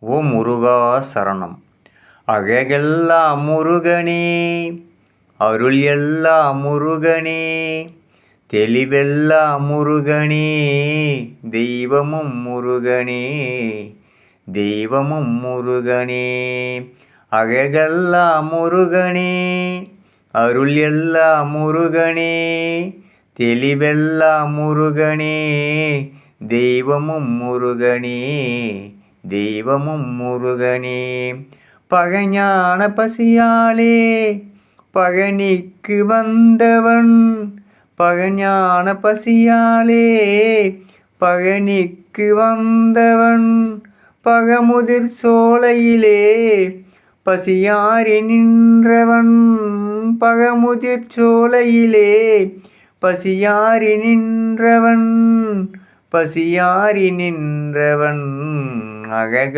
ஓ முருகா சரணம். அழகெல்லாம் முருகனே, அருள் எல்லாம் முருகனே, தெளிவெல்லாம் முருகனே, தெய்வமும் முருகனே, தெய்வமும் முருகனே. அழகெல்லாம் முருகனே, அருள் எல்லாம் முருகனே, தெளிவெல்லாம் முருகனே, தெய்வமும் முருகனே, தெய்வமும் முருகனே. பகஞான பசியாலே பழனிக்கு வந்தவன், பகஞான பசியாலே பழனிக்கு வந்தவன், பகமுதிர் சோலையிலே பசியாறி நின்றவன், பகமுதிர் சோலையிலே பசியாறி நின்றவன், பசியாறி நின்றவன். அழக